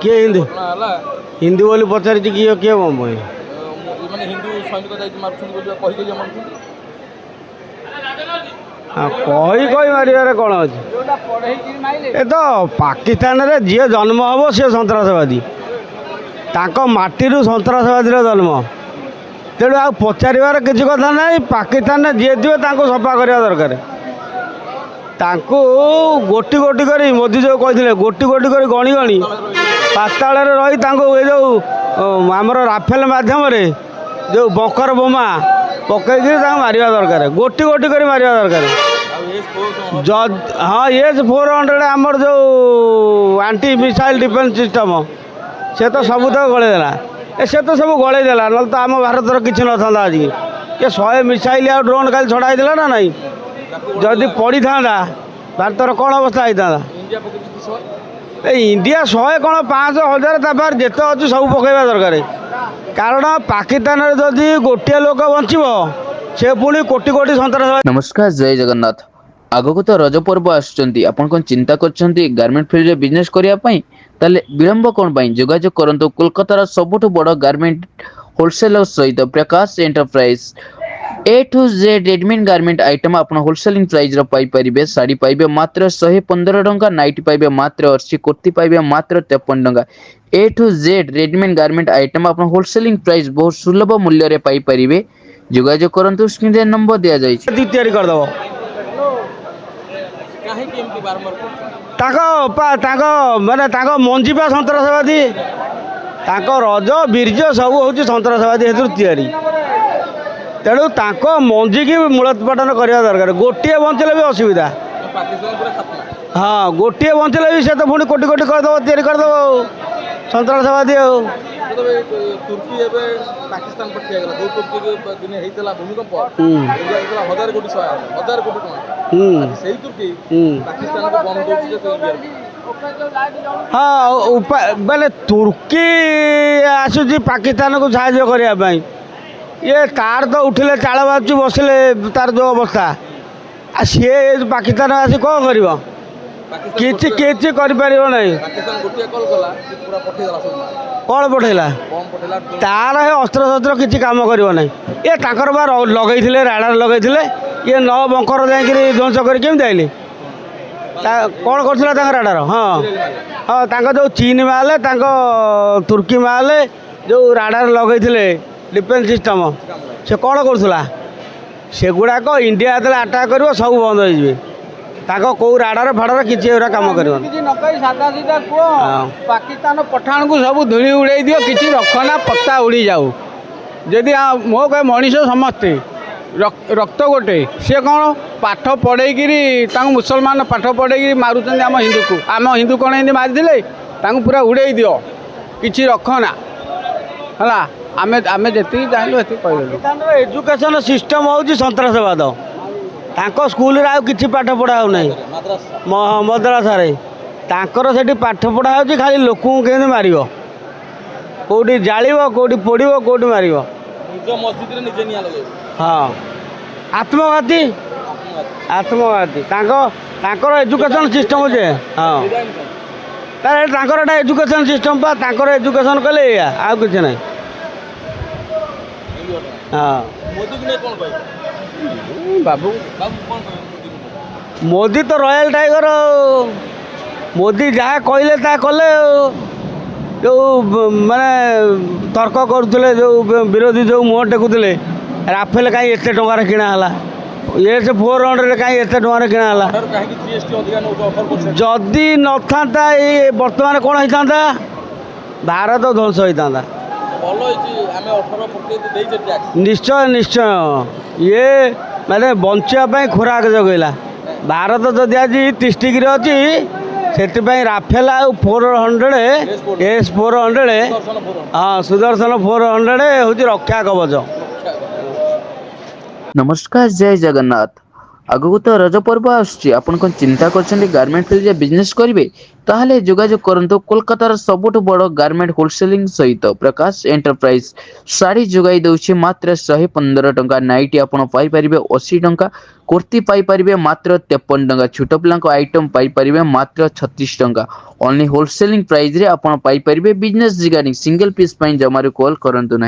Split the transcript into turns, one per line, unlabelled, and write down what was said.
किए हिंदी हिंदी बोली पचारि किए किए
माने हिंदू सैनिक जाई मारुछन बोली कहि के मारुछन
हाँ कही कही मारे कौन अच्छे ए तो पाकिस्तान रे जी जन्म हम सी सन्तासवादी माटी सन्तासवादी जन्म तेणु आ पचार किसी कथा ना पाकिस्तान जी थे सफा करवा दरकार गोटी गोटी कर मोदी जो कहते गोटी गोटी कर गणी गणी पाताल रही ये जो आमर राफेल मध्यम जो बकर बोमा पकईक मार दरकार गोटी गोटी कर मार दरकार हाँ S-400 आमर जो एंटी मिसाइल डिफेन्स सिस्टम से तो सब तक गलैदेला से तो सब गलैदेला ना तो आम भारत किसी न था आज ये 100 मिसाइल आ ड्रोन काली छड़ा होता ना ना जदि पड़ी था भारतर कौन अवस्था होता इंडिया 100 कौन 500,000 तापार जिते अच्छे सब पकड़ा दरकार कारण पाकिस्तान जदि गोटे लोक बचब से पुणी कोटी कोटी सन्तासवादी।
नमस्कार जय जगन्नाथ। आगको तो रज पर्व आसुचंती आपण कोन चिंता करछंती गारमेंट फील्ड रे बिजनेस करिया पई ताले विलंब कोन पई जोगाजोग करंतु कोलकातार सबुठ बड़ गारमेंट होलसेलर सहित Prakash enterprise A to Z readymade garment item आपण होलसेलिंग प्राइस रो पाई परिबे साड़ी पाइबे मात्र 115 टंका नाइटी पाइबे मात्र 80 कुर्ती पाइबे मात्र 53 टंका A to Z readymade garment item आपण होलसेलिंग प्राइस बहुत सुलभ मूल्य रे पाई परिबे जोगाजोग करंतु स्क्रीन रे नंबर दिया जाय छै
तैयारी कर दबो
काहे कि एमती बारंबार
माने मंजी पा सन्तासवादी रज बीर्ज सब हूँ सन्तासवादी हेतु तैयारी तेणु मंजी की मूलोत्पाटन करवा दरकार गोटे बंचले भी असुविधा हाँ गोटे बंचले भी से तो पुणी कोटी कोटी करदेव तैयारी करदेव सन्तासवादी
तुर्की एबे पाकिस्तान पर ठिया गेला दो तुर्की दिन हेइतला भूमिकंप इंडिया हेइतला 1000 कोटी सहायता 1000 कोटी टका सही तुर्की पाकिस्तान को बम दोछि जे इंडिया
हाँ बेले तुर्की आसुची पाकिस्तान को साहाय्य करने ये तार तो उठिले चाल बाजू बसिले तार जो अवस्था सी पाकिस्तान आसी कौन कर किसी किसी कर कौन पठेला तार अस्त्र शस्त्र किसी काम करना ये ताकर बार लगे राडार लगे ये 9 बंकर जाकि ध्वंस कर आइले कौन कर राडार हाँ हाँ जो चीन माले तुर्की माले जो राडार लगे डिफेन्स सिस्टम से कौन करूला से गुड़ाक इंडिया जो आटाक कर सब बंद हो कौ राडार फाड़ार किसी काम कर
पाकिस्तान पठाण को सब धूली उड़े दियो किसी रखना पत्ता उड़ी जाऊ जदि मो कहे मनीष समस्ते रक्त गोटे सी कौन पाठ पढ़ेकरी मुसलमान पाठ पढ़ेकरी मारुचंदी आम हिंदू को आम हिंदू कौन एमती मारिदे पूरा उड़े दियो किसी रखना है आमे आमे जी चाहलु कहलु
एजुकेशन सिस्टम हूँ सन्तासवाद स्कूल किसी पाठ पढ़ा ना मद्रासा से पाठ पढ़ा हो खाली लोक केमी मार कौटी जाल कौटी पोड़ कौटी मार हाँ आत्मघाती आत्मघाती एजुकेशन सिस्टम जे हाँ एजुकेशन सिस्टम एजुकेशन कले आ कि ना हाँ बाबू मोदी तो रॉयल टाइगर मोदी जहाँ कहले ता कले जो माने तर्क करुले जो विरोधी जो मुह टेकुले राफेल कहीं एत टकर किणाला S-400 कहीं एत टकर किणाला जदि न था बर्तमान कौन होता भारत ध्वंस होता निश्चय निश्चय ये माने बचापी खुराक जगैला भारत जदि आज 30 डिग्री अच्छी से राफेल आ400 S-400 हाँ सुदर्शन 400 हूँ रक्षा कवच।
नमस्कार जय जगन्नाथ। ଆଗକୁ ତ ରଜ ପର୍ବ ଆସୁଛି, ଆପଣ କ'ଣ ଚିନ୍ତା କରିଛନ୍ତି ଗାର୍ମେଣ୍ଟ ଫିଲ୍ଡରେ ବିଜନେସ୍ କରିବେ? ତାହେଲେ ଯୋଗାଯୋଗ କରନ୍ତୁ କୋଲକାତାର ସବୁଠୁ ବଡ଼ ଗାର୍ମେଣ୍ଟ ହୋଲସେଲିଂ ସହିତ ପ୍ରକାଶ ଏଣ୍ଟରପ୍ରାଇଜ। ଶାଢ଼ୀ ଯୋଗାଇ ଦେଉଛି ମାତ୍ର 115 ଟଙ୍କା, ନାଇଟି ଆପଣ ପାଇପାରିବେ 80 ଟଙ୍କା, କୁର୍ତ୍ତି ପାଇପାରିବେ ମାତ୍ର 53 ଟଙ୍କା, ଛୋଟ ପିଲାଙ୍କ ଆଇଟମ୍ ପାଇପାରିବେ ମାତ୍ର 36 ଟଙ୍କା। ଓନ୍ଲି ହୋଲସେଲିଂ ପ୍ରାଇଜରେ ଆପଣ ପାଇପାରିବେ ବିଜନେସ୍ ରିଗାର୍ଡିଂ। ସିଙ୍ଗଲ ପିସ୍ ପାଇଁ ଜମାରୁ କଲ୍ କରନ୍ତୁ ନାହିଁ।